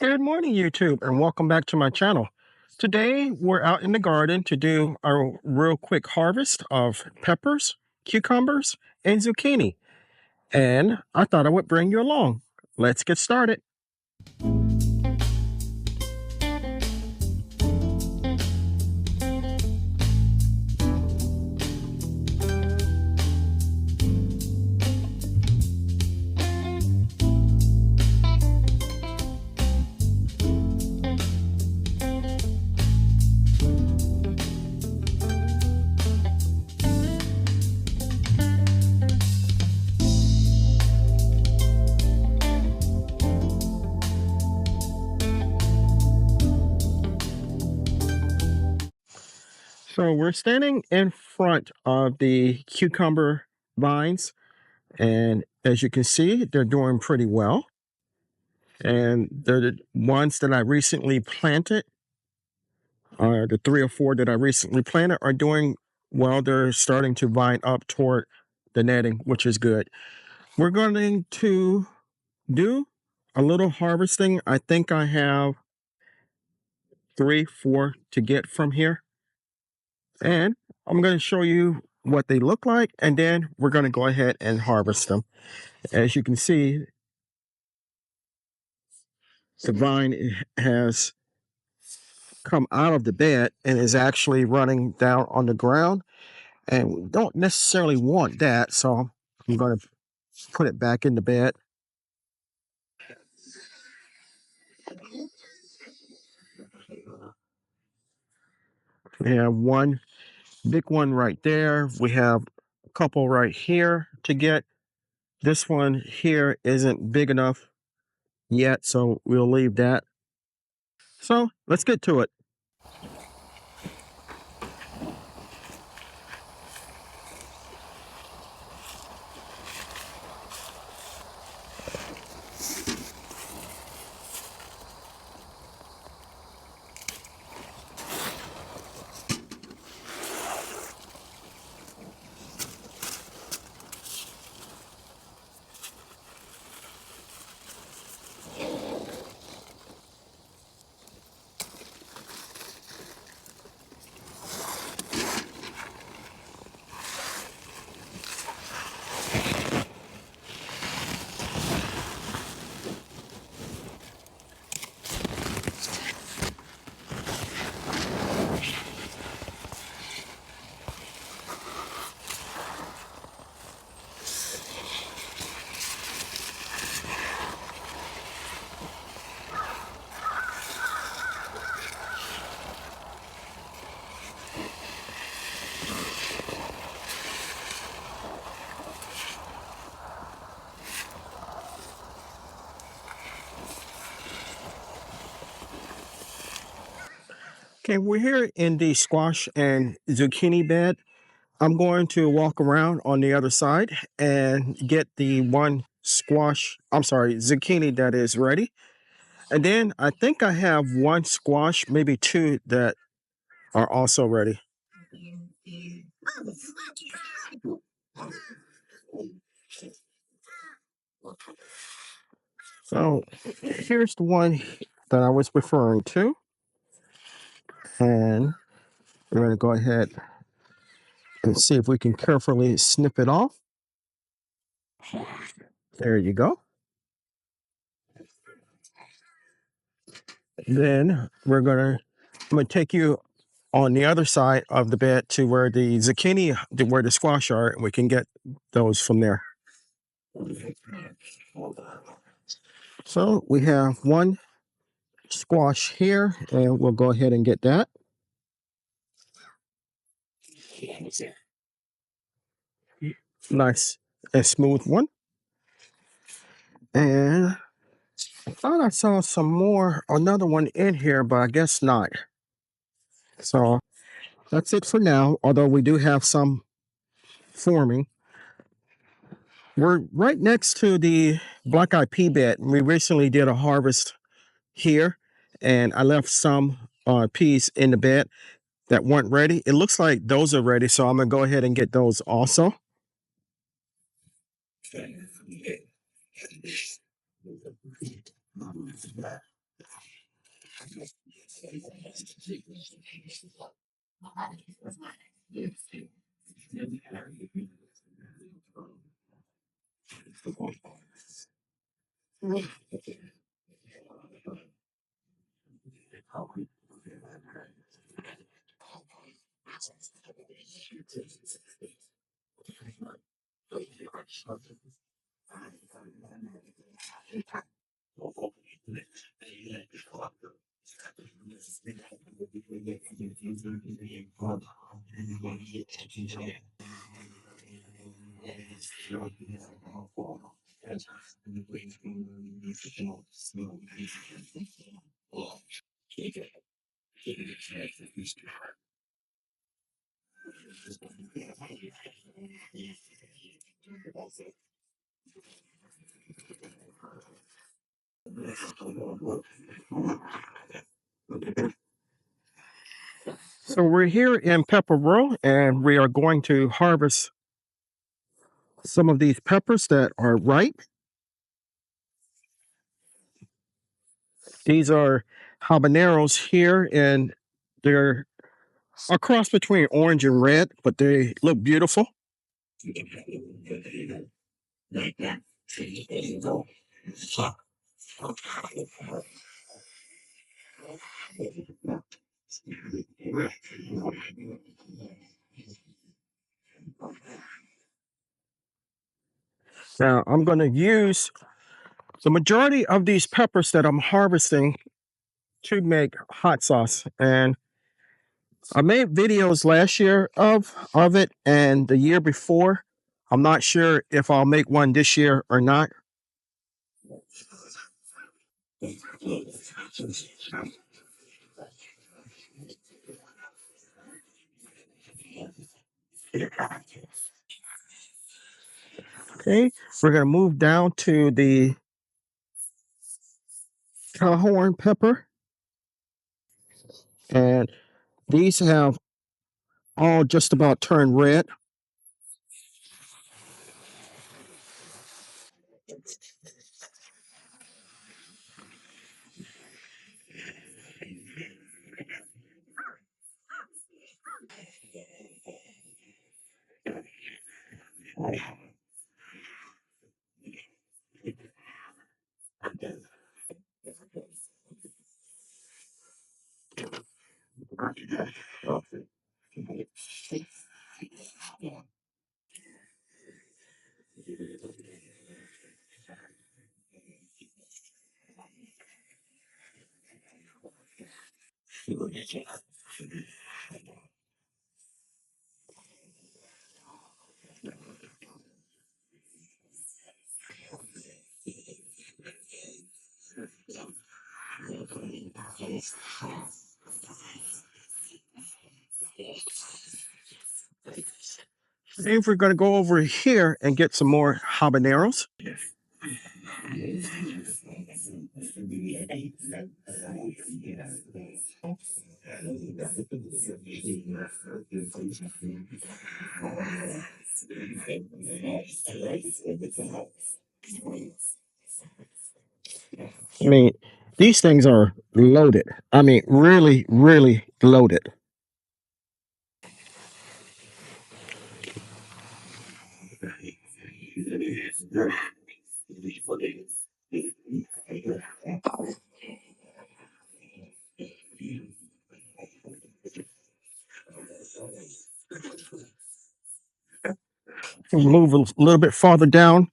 Good morning, YouTube, and welcome back to my channel. Today, we're out in the garden to do a real quick harvest of peppers, cucumbers, and zucchini. And I thought I would bring you along. Let's get started. So we're standing in front of the cucumber vines, and as you can see, they're doing pretty well. And they're the ones that I recently planted. The 3 or 4 that I recently planted are doing well. They're starting to vine up toward the netting, which is good. We're going to do a little harvesting. I think I have 3, 4 to get from here. And I'm going to show you what they look like, and then we're going to go ahead and harvest them. As you can see, the vine has come out of the bed and is actually running down on the ground. And we don't necessarily want that, so I'm going to put it back in the bed. We have one big one right there. We have a couple right here to get. This one here isn't big enough yet, so we'll leave that. So let's get to it. Okay, we're here in the squash and zucchini bed. I'm going to walk around on the other side and get the one zucchini that is ready. And then I think I have one squash, maybe 2 that are also ready. So here's the one that I was referring to. And we're going to go ahead and see if we can carefully snip it off. There you go. Then I'm going to take you on the other side of the bed to where the zucchini, where the squash are, and we can get those from there. So we have one squash here, and we'll go ahead and get that. Nice and smooth one. And I thought I saw another one in here, but I guess not. So that's it for now, although we do have some forming. We're right next to the black-eyed pea bed. We recently did a harvest here, and I left some peas in the bed that weren't ready. It looks like those are ready, so I'm going to go ahead and get those also. So we're here in Pepper Row, and we are going to harvest some of these peppers that are ripe. These are habaneros here, and they're a cross between orange and red, but they look beautiful. Now, I'm going to use the majority of these peppers that I'm harvesting to make hot sauce. And I made videos last year of it and the year before. I'm not sure if I'll make one this year or not. Okay, we're going to move down to the Calhoun pepper. And these have all just about turned red. And we're going to go over here and get some more habaneros. I mean, these things are loaded. I mean, really, really loaded. Move a little bit farther down.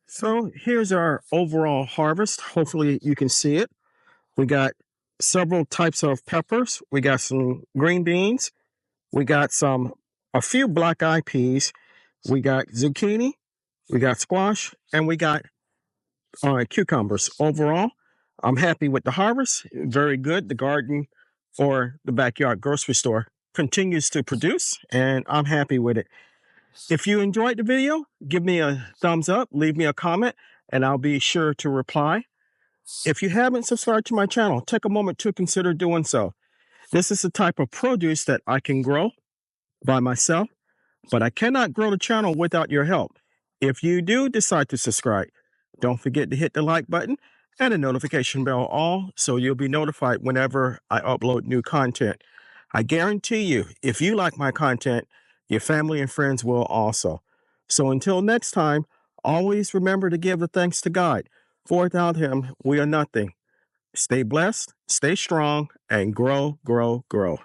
So here's our overall harvest. Hopefully you can see it. We got several types of peppers. We got some green beans. We got a few black eyed peas. We got zucchini. We got squash, and we got cucumbers. Overall, I'm happy with the harvest. Very good. The garden or the backyard grocery store continues to produce, and I'm happy with it. If you enjoyed the video, give me a thumbs up, leave me a comment, and I'll be sure to reply. If you haven't subscribed to my channel, take a moment to consider doing so. This is the type of produce that I can grow by myself, but I cannot grow the channel without your help. If you do decide to subscribe, don't forget to hit the like button and the notification bell all so you'll be notified whenever I upload new content. I guarantee you, if you like my content, your family and friends will also. So until next time, always remember to give the thanks to God, for without Him, we are nothing. Stay blessed, stay strong, and grow, grow, grow.